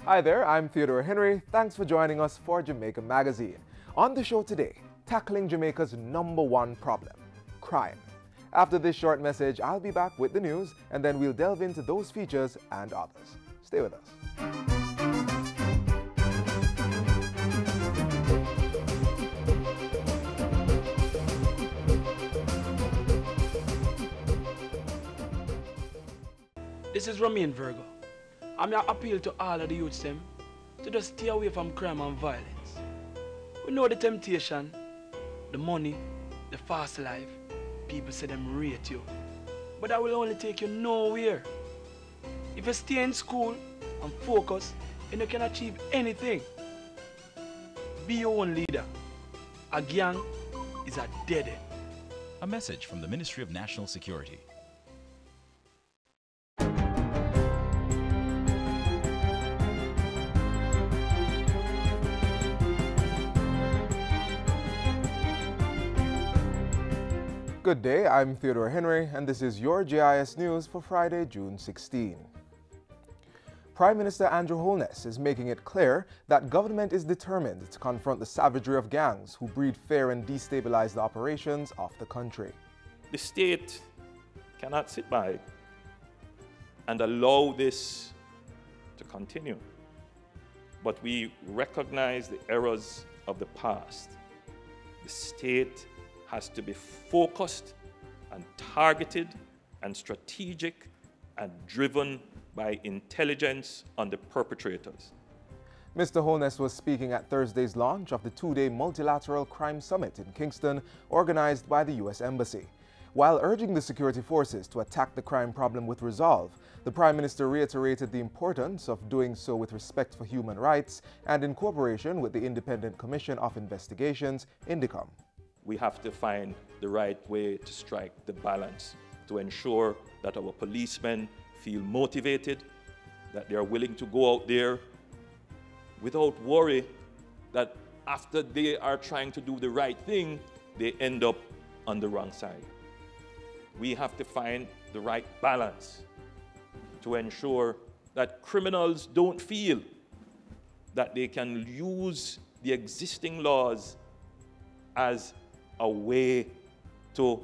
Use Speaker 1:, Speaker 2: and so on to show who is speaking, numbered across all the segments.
Speaker 1: Hi there, I'm Theodore Henry. Thanks for joining us for Jamaica Magazine. On the show today, tackling Jamaica's #1 problem, crime. After this short message, I'll be back with the news, and then we'll delve into those features and others. Stay with us.
Speaker 2: This is Romain Virgo. I'm here to appeal to all of the youths them to just stay away from crime and violence. We know the temptation, the money, the fast life. People say them rate you. But that will only take you nowhere. If you stay in school and focus, then you can achieve anything. Be your own leader. A gang is a dead end.
Speaker 3: A message from the Ministry of National Security.
Speaker 1: Good day, I'm Theodore Henry, and this is your JIS News for Friday, June 16. Prime Minister Andrew Holness is making it clear that government is determined to confront the savagery of gangs who breed fear and destabilize the operations of the country.
Speaker 4: The state cannot sit by and allow this to continue. But we recognize the errors of the past. The state has to be focused and targeted and strategic and driven by intelligence on the perpetrators.
Speaker 1: Mr. Holness was speaking at Thursday's launch of the two-day Multilateral Crime Summit in Kingston, organized by the U.S. Embassy. While urging the security forces to attack the crime problem with resolve, the Prime Minister reiterated the importance of doing so with respect for human rights and in cooperation with the Independent Commission of Investigations, INDICOM.
Speaker 4: We have to find the right way to strike the balance to ensure that our policemen feel motivated, that they are willing to go out there without worry that after they are trying to do the right thing, they end up on the wrong side. We have to find the right balance to ensure that criminals don't feel that they can use the existing laws as a way to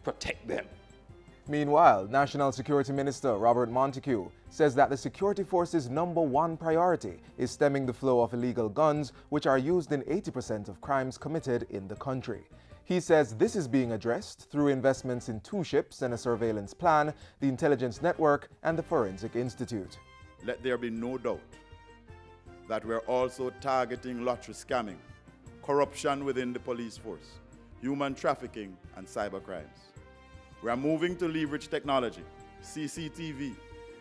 Speaker 4: protect them.
Speaker 1: Meanwhile, National Security Minister Robert Montego says that the security forces' #1 priority is stemming the flow of illegal guns, which are used in 80% of crimes committed in the country. He says this is being addressed through investments in 2 ships and a surveillance plan, the Intelligence Network, and the Forensic Institute.
Speaker 5: Let there be no doubt that we're also targeting lottery scamming, corruption within the police force, human trafficking, and cyber crimes. We are moving to leverage technology, CCTV,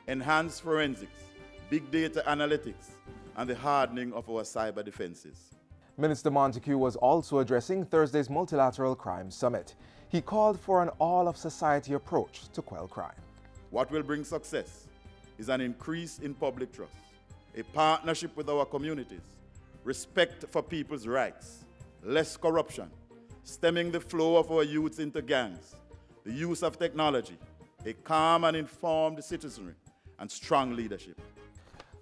Speaker 5: enhanced forensics, big data analytics, and the hardening of our cyber defenses.
Speaker 1: Minister Montego was also addressing Thursday's Multilateral Crime Summit. He called for an all-of-society approach to quell crime.
Speaker 5: What will bring success is an increase in public trust, a partnership with our communities, respect for people's rights, less corruption, stemming the flow of our youths into gangs, the use of technology, a calm and informed citizenry, and strong leadership.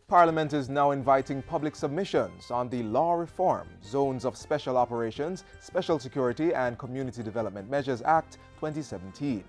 Speaker 1: Parliament is now inviting public submissions on the Law Reform, Zones of Special Operations, Special Security and Community Development Measures Act 2017.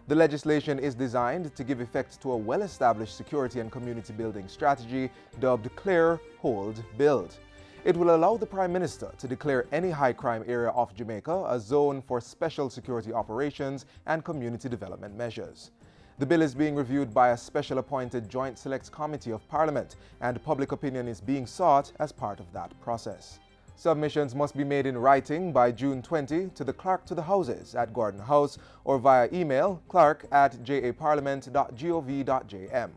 Speaker 1: The legislation is designed to give effect to a well-established security and community building strategy dubbed Clear, Hold, Build. It will allow the Prime Minister to declare any high-crime area of Jamaica a zone for special security operations and community development measures. The bill is being reviewed by a special appointed Joint Select Committee of Parliament, and public opinion is being sought as part of that process. Submissions must be made in writing by June 20 to the Clerk to the Houses at Gordon House or via email clerk@japarliament.gov.jm.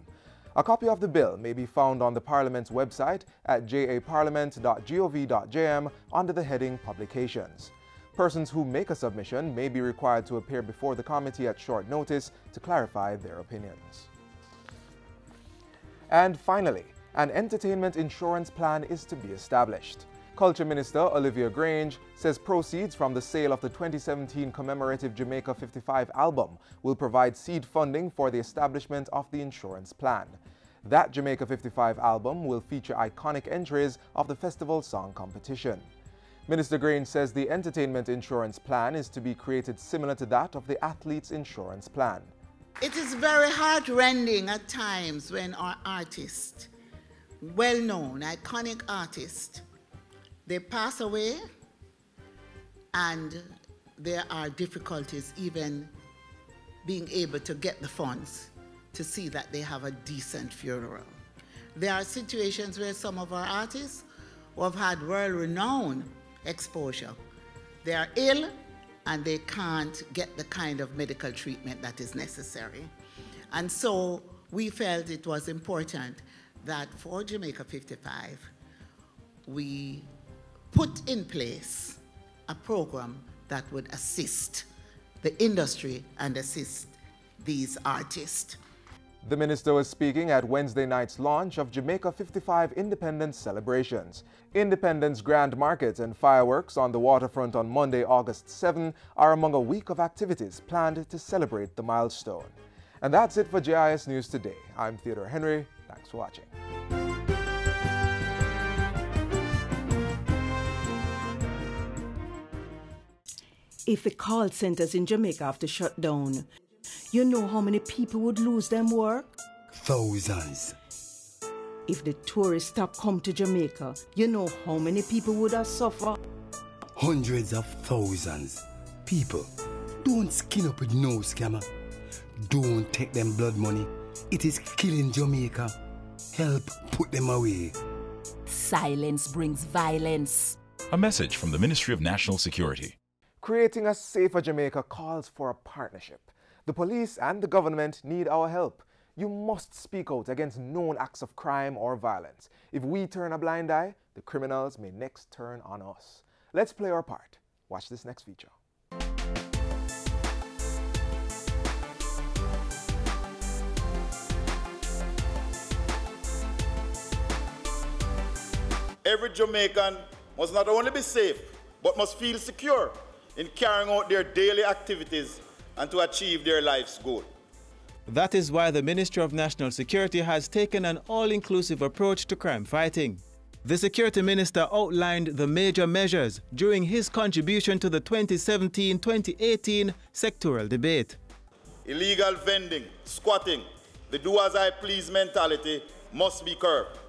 Speaker 1: A copy of the bill may be found on the Parliament's website at japarliament.gov.jm under the heading Publications. Persons who make a submission may be required to appear before the committee at short notice to clarify their opinions. And finally, an entertainment insurance plan is to be established. Culture Minister Olivia Grange says proceeds from the sale of the 2017 commemorative Jamaica 55 album will provide seed funding for the establishment of the insurance plan. That Jamaica 55 album will feature iconic entries of the festival song competition. Minister Grange says the entertainment insurance plan is to be created similar to that of the athlete's insurance plan.
Speaker 6: It is very heart-rending at times when our artists, well-known, iconic artists, they pass away and there are difficulties even being able to get the funds to see that they have a decent funeral. There are situations where some of our artists who have had world-renowned exposure, they are ill and they can't get the kind of medical treatment that is necessary. And so we felt it was important that for Jamaica 55, we put in place a program that would assist the industry and assist these artists.
Speaker 1: The minister was speaking at Wednesday night's launch of Jamaica 55 Independence celebrations. Independence Grand Market and fireworks on the waterfront on Monday, August 7 are among a week of activities planned to celebrate the milestone. And that's it for JIS News Today. I'm Theodore Henry. Thanks for watching.
Speaker 7: If the call centers in Jamaica have to shut down, you know how many people would lose them work?
Speaker 8: Thousands.
Speaker 7: If the tourists stop come to Jamaica, you know how many people would have suffer?
Speaker 8: Hundreds of thousands. People, don't skin up with no scammer. Don't take them blood money. It is killing Jamaica. Help put them away.
Speaker 9: Silence brings violence.
Speaker 3: A message from the Ministry of National Security.
Speaker 1: Creating a safer Jamaica calls for a partnership. The police and the government need our help. You must speak out against known acts of crime or violence. If we turn a blind eye, the criminals may next turn on us. Let's play our part. Watch this next feature.
Speaker 5: Every Jamaican must not only be safe, but must feel secure in carrying out their daily activities and to achieve their life's goal.
Speaker 10: That is why the Ministry of National Security has taken an all-inclusive approach to crime fighting. The Security Minister outlined the major measures during his contribution to the 2017-2018 sectoral debate.
Speaker 5: Illegal vending, squatting, the do-as-I-please mentality must be curbed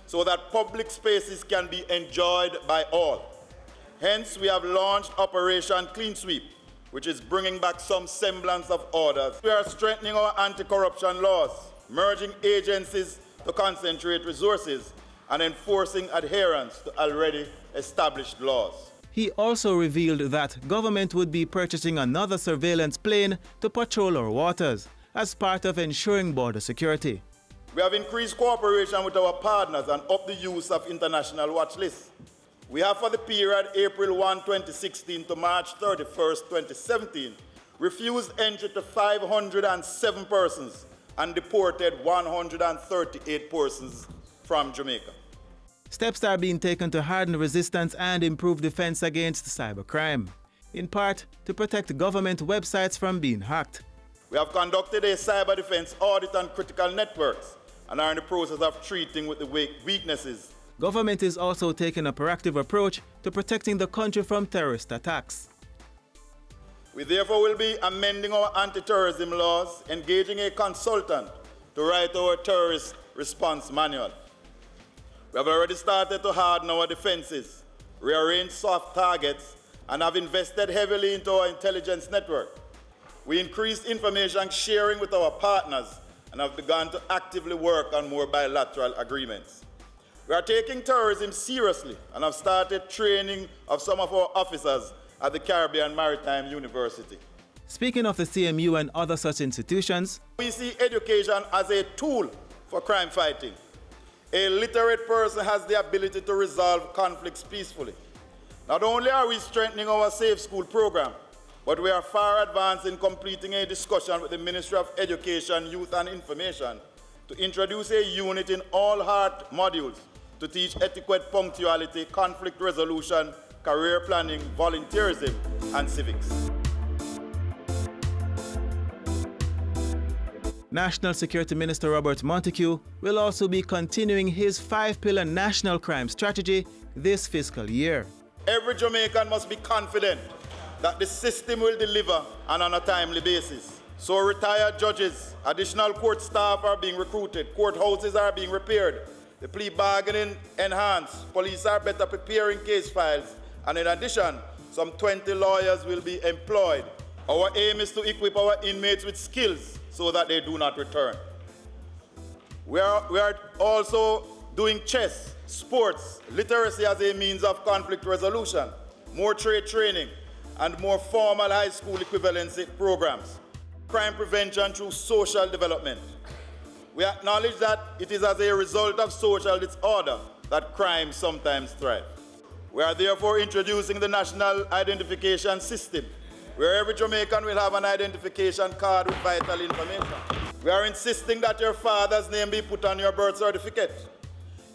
Speaker 5: so that public spaces can be enjoyed by all. Hence, we have launched Operation Clean Sweep, which is bringing back some semblance of order. We are strengthening our anti-corruption laws, merging agencies to concentrate resources, and enforcing adherence to already established laws.
Speaker 10: He also revealed that government would be purchasing another surveillance plane to patrol our waters as part of ensuring border security.
Speaker 5: We have increased cooperation with our partners and upped the use of international watch lists. We have, for the period April 1, 2016 to March 31, 2017, refused entry to 507 persons and deported 138 persons from Jamaica.
Speaker 10: Steps are being taken to harden resistance and improve defense against cybercrime, in part to protect government websites from being hacked.
Speaker 5: We have conducted a cyber defense audit on critical networks and are in the process of treating with the weaknesses.
Speaker 10: Government is also taking a proactive approach to protecting the country from terrorist attacks.
Speaker 5: We therefore will be amending our anti-terrorism laws, engaging a consultant to write our terrorist response manual. We have already started to harden our defenses, rearrange soft targets, and have invested heavily into our intelligence network. We increased information sharing with our partners and have begun to actively work on more bilateral agreements. We are taking terrorism seriously and have started training of some of our officers at the Caribbean Maritime University.
Speaker 10: Speaking of the CMU and other such institutions,
Speaker 5: we see education as a tool for crime fighting. A literate person has the ability to resolve conflicts peacefully. Not only are we strengthening our Safe School program, but we are far advanced in completing a discussion with the Ministry of Education, Youth and Information to introduce a unit in all HEART modules to teach etiquette, punctuality, conflict resolution, career planning, volunteerism, and civics.
Speaker 10: National Security Minister Robert Montego will also be continuing his 5-pillar national crime strategy this fiscal year.
Speaker 5: Every Jamaican must be confident that the system will deliver and on a timely basis. So retired judges, additional court staff are being recruited, courthouses are being repaired, the plea bargaining enhanced, police are better preparing case files, and in addition, some 20 lawyers will be employed. Our aim is to equip our inmates with skills so that they do not return. We are also doing chess, sports, literacy as a means of conflict resolution, more trade training, and more formal high school equivalency programs. Crime prevention through social development. We acknowledge that it is as a result of social disorder that crime sometimes thrives. We are therefore introducing the National Identification System, where every Jamaican will have an identification card with vital information. We are insisting that your father's name be put on your birth certificate,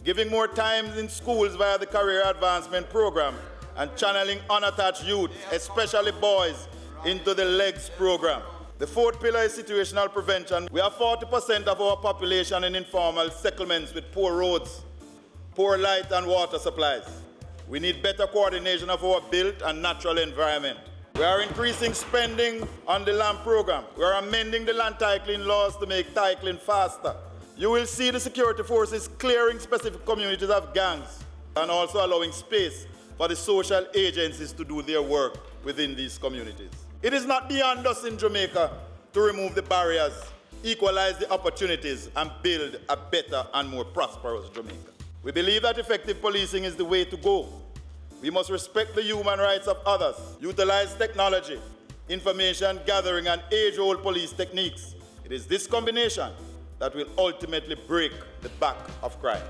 Speaker 5: giving more time in schools via the Career Advancement Program, and channeling unattached youth, especially boys, into the LEGS program. The 4th pillar is situational prevention. We have 40% of our population in informal settlements with poor roads, poor light and water supplies. We need better coordination of our built and natural environment. We are increasing spending on the land program. We are amending the land titling laws to make titling faster. You will see the security forces clearing specific communities of gangs and also allowing space for the social agencies to do their work within these communities. It is not beyond us in Jamaica to remove the barriers, equalize the opportunities, and build a better and more prosperous Jamaica. We believe that effective policing is the way to go. We must respect the human rights of others, utilize technology, information gathering, and age-old police techniques. It is this combination that will ultimately break the back of crime.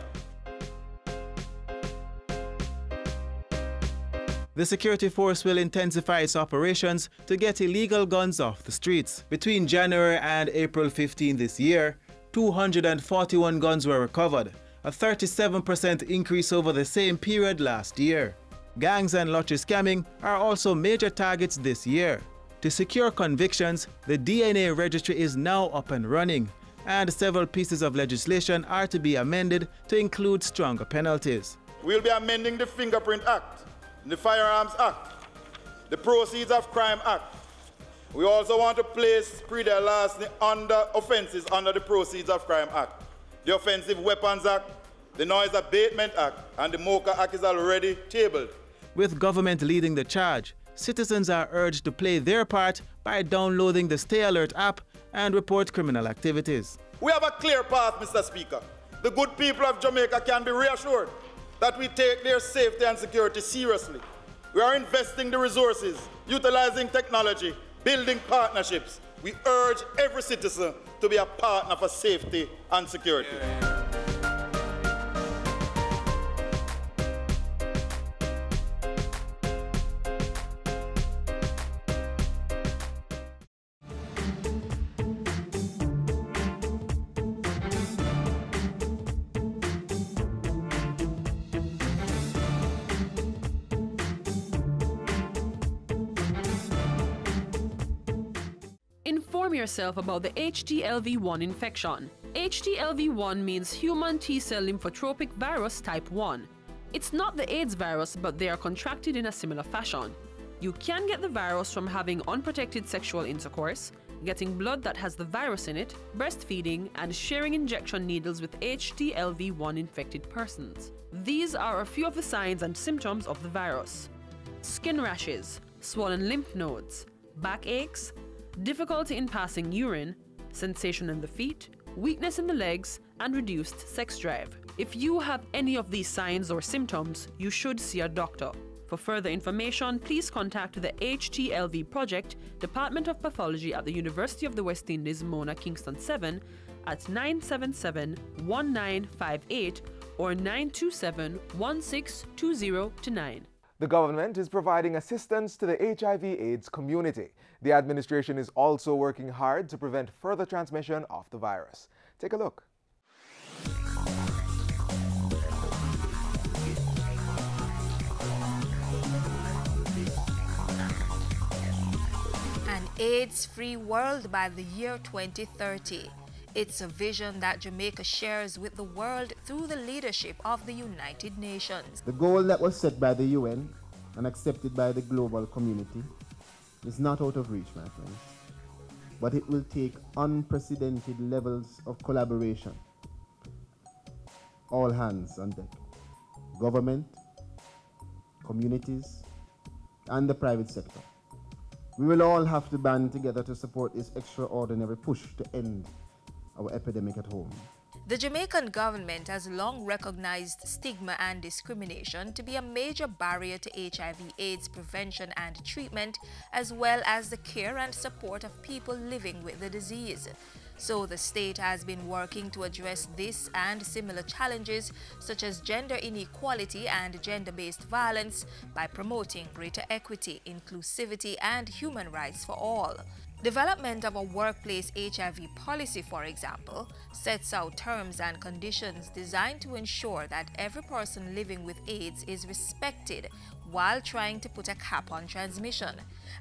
Speaker 10: The security force will intensify its operations to get illegal guns off the streets. Between January and April 15 this year, 241 guns were recovered, a 37% increase over the same period last year. Gangs and lottery scamming are also major targets this year. To secure convictions, the DNA registry is now up and running, and several pieces of legislation are to be amended to include stronger penalties.
Speaker 5: We'll be amending the Fingerprint Act, the Firearms Act, the Proceeds of Crime Act. We also want to place offences under the Proceeds of Crime Act. The Offensive Weapons Act, the Noise Abatement Act, and the MOCA Act is already tabled.
Speaker 10: With government leading the charge, citizens are urged to play their part by downloading the Stay Alert app and report criminal activities.
Speaker 5: We have a clear path, Mr. Speaker. The good people of Jamaica can be reassured that we take their safety and security seriously. We are investing the resources, utilizing technology, building partnerships. We urge every citizen to be a partner for safety and security.
Speaker 11: Inform yourself about the HTLV1 infection. HTLV1 means human T-cell lymphotropic virus type 1. It's not the AIDS virus, but they are contracted in a similar fashion. You can get the virus from having unprotected sexual intercourse, getting blood that has the virus in it, breastfeeding, and sharing injection needles with HTLV1 infected persons. These are a few of the signs and symptoms of the virus: skin rashes, swollen lymph nodes, backaches, difficulty in passing urine, sensation in the feet, weakness in the legs, and reduced sex drive. If you have any of these signs or symptoms, you should see a doctor. For further information, please contact the HTLV Project, Department of Pathology at the University of the West Indies, Mona, Kingston 7 at 977-1958 or 927-1620-9.
Speaker 1: The government is providing assistance to the HIV/AIDS community. The administration is also working hard to prevent further transmission of the virus. Take a look.
Speaker 12: An AIDS-free world by the year 2030. It's a vision that Jamaica shares with the world through the leadership of the United Nations.
Speaker 13: The goal that was set by the UN and accepted by the global community is not out of reach, my friends, but it will take unprecedented levels of collaboration. All hands on deck. Government, communities, and the private sector. We will all have to band together to support this extraordinary push to end our epidemic at home.
Speaker 12: The Jamaican government has long recognized stigma and discrimination to be a major barrier to HIV/AIDS prevention and treatment, as well as the care and support of people living with the disease. So the state has been working to address this and similar challenges such as gender inequality and gender-based violence by promoting greater equity, inclusivity, and human rights for all. Development of a workplace HIV policy, for example, sets out terms and conditions designed to ensure that every person living with AIDS is respected while trying to put a cap on transmission.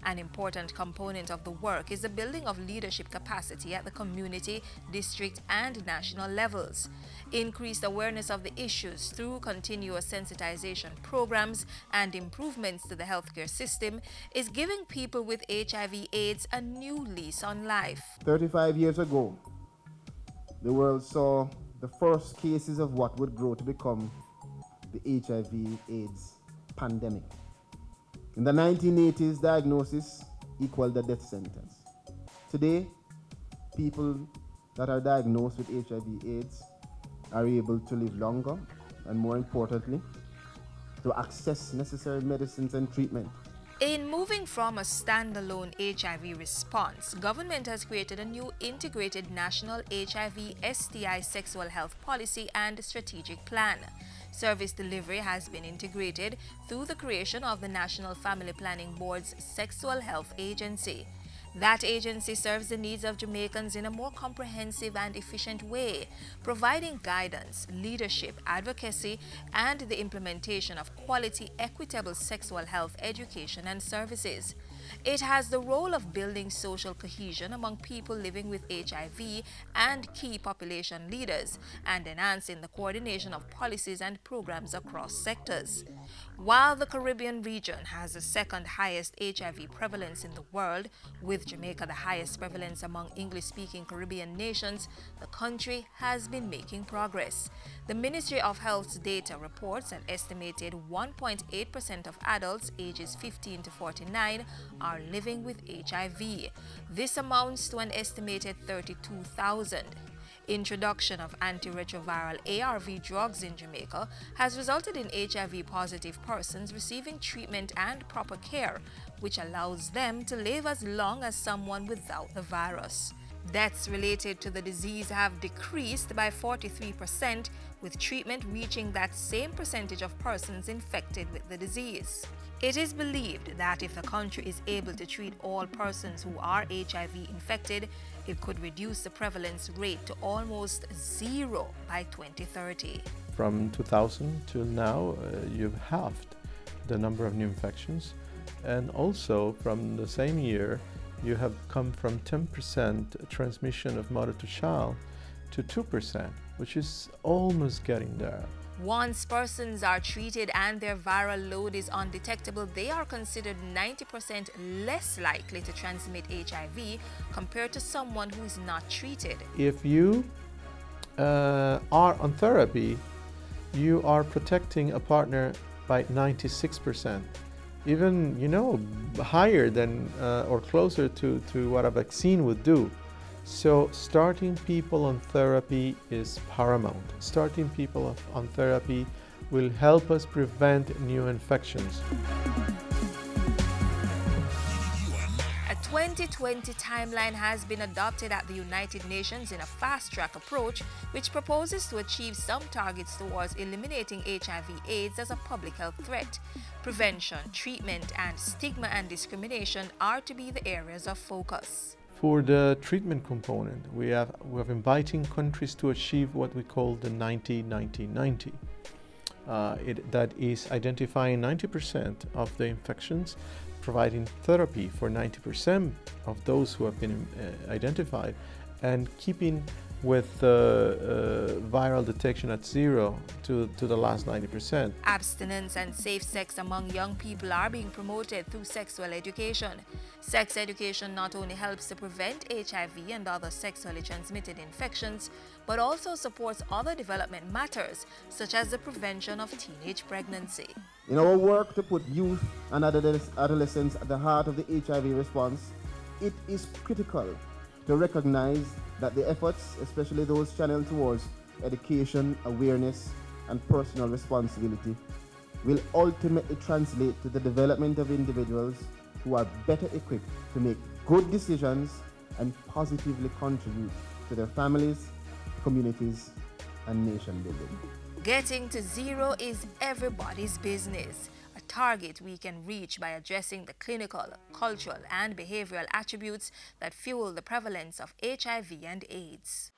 Speaker 12: An important component of the work is the building of leadership capacity at the community, district, and national levels. Increased awareness of the issues through continuous sensitization programs and improvements to the healthcare system is giving people with HIV/AIDS a new lease on life.
Speaker 13: 35 years ago, the world saw the first cases of what would grow to become the HIV/AIDS pandemic. In the 1980s, diagnosis equaled the death sentence. Today, people that are diagnosed with HIV/AIDS are able to live longer and, more importantly, to access necessary medicines and treatment.
Speaker 12: In moving from a standalone HIV response, government has created a new integrated national HIV/STI sexual health policy and strategic plan. Service delivery has been integrated through the creation of the National Family Planning Board's Sexual Health Agency. That agency serves the needs of Jamaicans in a more comprehensive and efficient way, providing guidance, leadership, advocacy, and the implementation of quality, equitable sexual health education and services. It has the role of building social cohesion among people living with HIV and key population leaders, and enhancing the coordination of policies and programs across sectors. While the Caribbean region has the second highest HIV prevalence in the world, with Jamaica the highest prevalence among English-speaking Caribbean nations, the country has been making progress. The Ministry of Health's data reports an estimated 1.8% of adults ages 15 to 49 are living with HIV. This amounts to an estimated 32,000. Introduction of antiretroviral ARV drugs in Jamaica has resulted in HIV-positive persons receiving treatment and proper care, which allows them to live as long as someone without the virus. Deaths related to the disease have decreased by 43%, with treatment reaching that same percentage of persons infected with the disease. It is believed that if the country is able to treat all persons who are HIV infected, it could reduce the prevalence rate to almost zero by 2030.
Speaker 14: From 2000 till now, you've halved the number of new infections, and also from the same year, you have come from 10% transmission of mother to child to 2%, which is almost getting there.
Speaker 12: Once persons are treated and their viral load is undetectable, they are considered 90% less likely to transmit HIV compared to someone who is not treated.
Speaker 14: If you are on therapy, you are protecting a partner by 96%. Even, higher than or closer to what a vaccine would do. So starting people on therapy is paramount. Starting people on therapy will help us prevent new infections.
Speaker 12: A 2020 timeline has been adopted at the United Nations in a fast-track approach, which proposes to achieve some targets towards eliminating HIV/AIDS as a public health threat. Prevention, treatment, and stigma and discrimination are to be the areas of focus.
Speaker 14: For the treatment component, we're inviting countries to achieve what we call the 90-90-90. That is identifying 90% of the infections, providing therapy for 90% of those who have been identified, and keeping with viral detection at 0 to the last 90%.
Speaker 12: Abstinence and safe sex among young people are being promoted through sexual education. Sex education not only helps to prevent HIV and other sexually transmitted infections, but also supports other development matters, such as the prevention of teenage pregnancy.
Speaker 13: In our work to put youth and adolescents at the heart of the HIV response, it is critical to recognize that the efforts, especially those channeled towards education, awareness, and personal responsibility, will ultimately translate to the development of individuals who are better equipped to make good decisions and positively contribute to their families, communities, and nation building.
Speaker 12: Getting to 0 is everybody's business, a target we can reach by addressing the clinical, cultural, and behavioral attributes that fuel the prevalence of HIV and AIDS.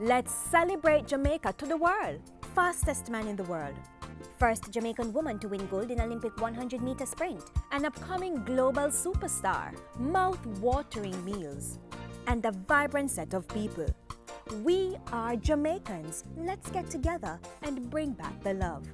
Speaker 15: Let's celebrate Jamaica to the world. Fastest man in the world. First Jamaican woman to win gold in Olympic 100-meter sprint. An upcoming global superstar. Mouth-watering meals. And a vibrant set of people. We are Jamaicans. Let's get together and bring back the love.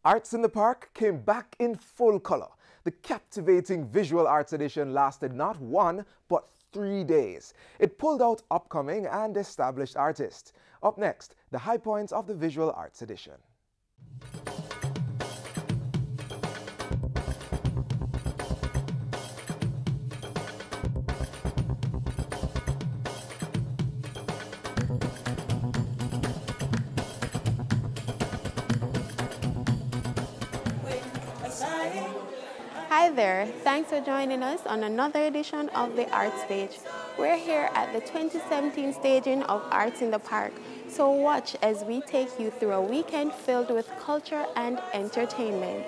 Speaker 1: Arts in the Park came back in full color. The captivating visual arts edition lasted not 1, but 3 days. It pulled out upcoming and established artists. Up next, the high points of the visual arts edition.
Speaker 16: Hi there, thanks for joining us on another edition of the Art Stage. We're here at the 2017 staging of Arts in the Park, so watch as we take you through a weekend filled with culture and entertainment.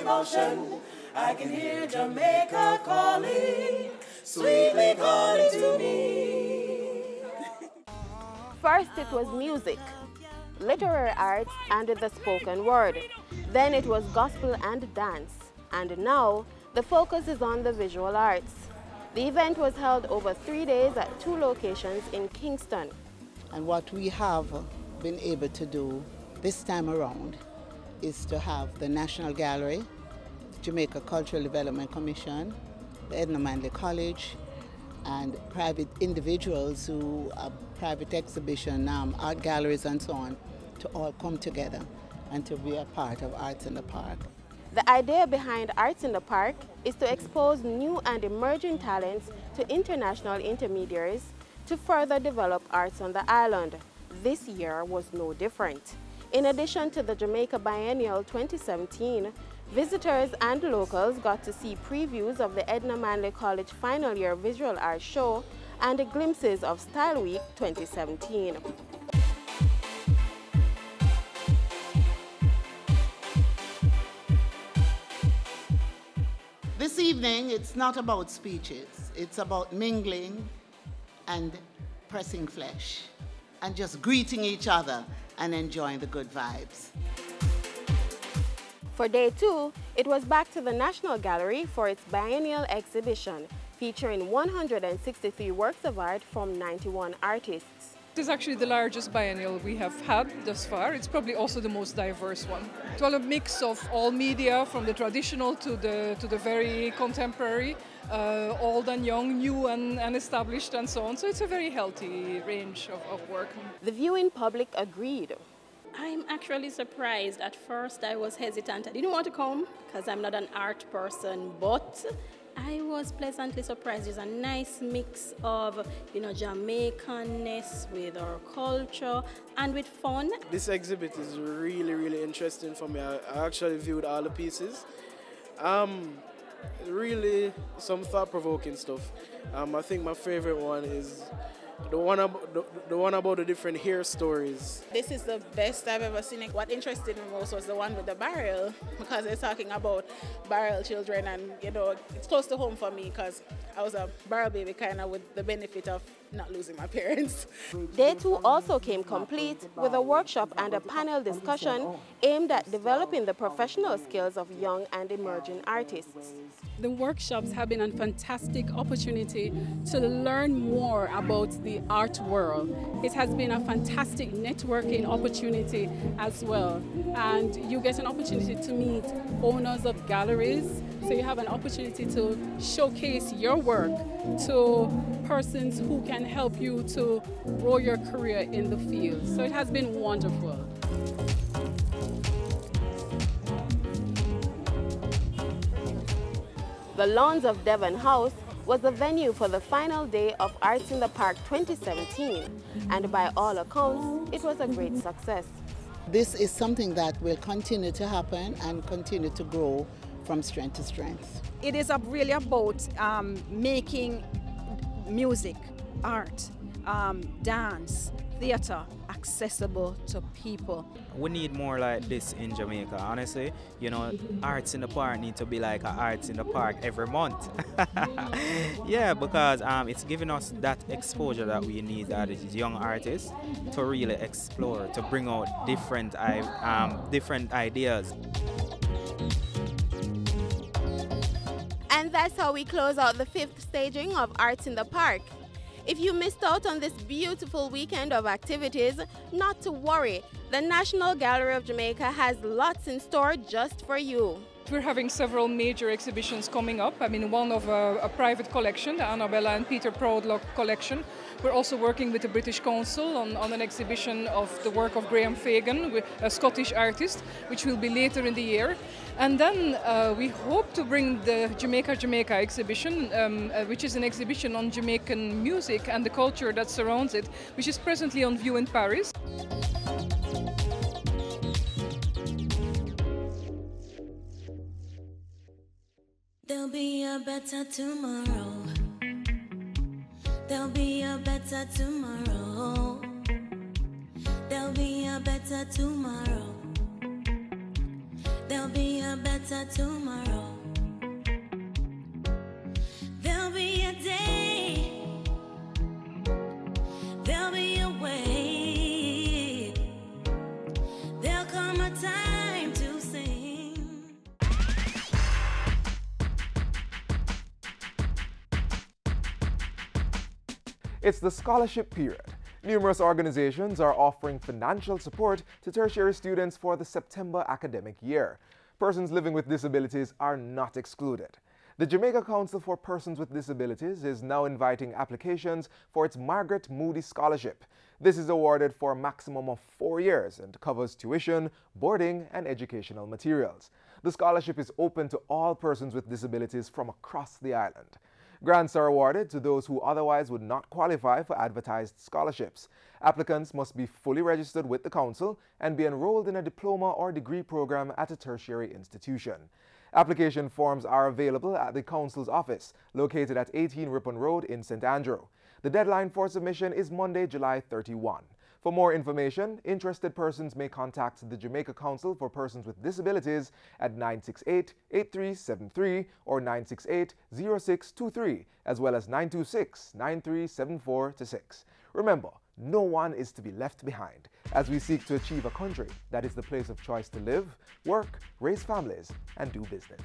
Speaker 17: Emotion, I can hear Jamaica calling, sweetly calling to me.
Speaker 16: First it was music, literary arts and the spoken word. Then it was gospel and dance. And now, the focus is on the visual arts. The event was held over 3 days at 2 locations in Kingston.
Speaker 18: And what we have been able to do this time around is to have the National Gallery, Jamaica Cultural Development Commission, the Edna Manley College, and private individuals who have private exhibition, art galleries and so on, to all come together and to be a part of Arts in the Park.
Speaker 16: The idea behind Arts in the Park is to expose new and emerging talents to international intermediaries to further develop arts on the island. This year was no different. In addition to the Jamaica Biennial 2017, visitors and locals got to see previews of the Edna Manley College Final Year Visual Arts Show and glimpses of Style Week 2017.
Speaker 6: This evening, it's not about speeches. It's about mingling and pressing flesh and just greeting each other and enjoying the good vibes.
Speaker 16: For day 2, it was back to the National Gallery for its biennial exhibition, featuring 163 works of art from 91 artists.
Speaker 19: This is actually the largest biennial we have had thus far. It's probably also the most diverse one. It's well a mix of all media, from the traditional to the very contemporary, old and young, new and established and so on. So it's a very healthy range of work.
Speaker 16: The viewing public agreed.
Speaker 20: I'm actually surprised. At first I was hesitant. I didn't want to come because I'm not an art person, but I was pleasantly surprised. There's a nice mix of, Jamaicanness with our culture and with fun.
Speaker 21: This exhibit is really, really interesting for me. I actually viewed all the pieces. Really some thought-provoking stuff. I think my favorite one is the one about the different hair stories.
Speaker 22: This is the best I've ever seen. What interested me most was the one with the barrel, because they're talking about barrel children, and it's close to home for me because I was a barrel baby, kind of with the benefit of not losing my parents.
Speaker 16: Day 2 also came complete with a workshop and a panel discussion aimed at developing the professional skills of young and emerging artists.
Speaker 2: The workshops have been a fantastic opportunity to learn more about the art world. It has been a fantastic networking opportunity as well. And you get an opportunity to meet owners of galleries, so you have an opportunity to showcase your work to persons who can help you to grow your career in the field. So it has been wonderful.
Speaker 16: The lawns of Devon House was the venue for the final day of Arts in the Park 2017, and by all accounts, it was a great success.
Speaker 18: This is something that will continue to happen and continue to grow from strength to strength.
Speaker 4: It is really about making music, art, dance, theater accessible to people.
Speaker 23: We need more like this in Jamaica, honestly. You know, Arts in the Park need to be like Arts in the Park every month. Yeah, because it's giving us that exposure that we need as young artists to really explore, to bring out different ideas.
Speaker 16: And that's how we close out the 5th staging of Arts in the Park. If you missed out on this beautiful weekend of activities, not to worry. The National Gallery of Jamaica has lots in store just for you.
Speaker 19: We're having several major exhibitions coming up. I mean, one of a private collection, the Annabella and Peter Proudlock collection. We're also working with the British Council on an exhibition of the work of Graham Fagan, a Scottish artist, which will be later in the year. And then we hope to bring the Jamaica exhibition, which is an exhibition on Jamaican music and the culture that surrounds it, which is presently on view in Paris.
Speaker 24: There'll be a better tomorrow. There'll be a better tomorrow. There'll be a better tomorrow. There'll be a better tomorrow. There'll be a day. There'll be a way. There'll come a time to sing.
Speaker 1: It's the scholarship period. Numerous organizations are offering financial support to tertiary students for the September academic year. Persons living with disabilities are not excluded. The Jamaica Council for Persons with Disabilities is now inviting applications for its Margaret Moody Scholarship. This is awarded for a maximum of 4 years and covers tuition, boarding, and educational materials. The scholarship is open to all persons with disabilities from across the island. Grants are awarded to those who otherwise would not qualify for advertised scholarships. Applicants must be fully registered with the Council and be enrolled in a diploma or degree program at a tertiary institution. Application forms are available at the Council's office, located at 18 Ripon Road in St. Andrew. The deadline for submission is Monday, July 31. For more information, interested persons may contact the Jamaica Council for Persons with Disabilities at 968-8373 or 968-0623, as well as 926-9374-6. Remember, no one is to be left behind as we seek to achieve a country that is the place of choice to live, work, raise families, and do business.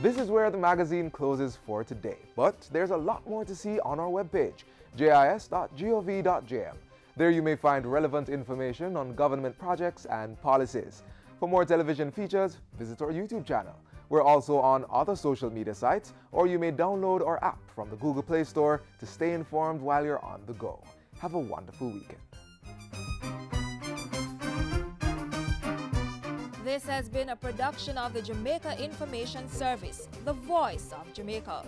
Speaker 1: This is where the magazine closes for today, but there's a lot more to see on our webpage, jis.gov.jm. There you may find relevant information on government projects and policies. For more television features, visit our YouTube channel. We're also on other social media sites, or you may download our app from the Google Play Store to stay informed while you're on the go. Have a wonderful weekend.
Speaker 12: This has been a production of the Jamaica Information Service, the voice of Jamaica.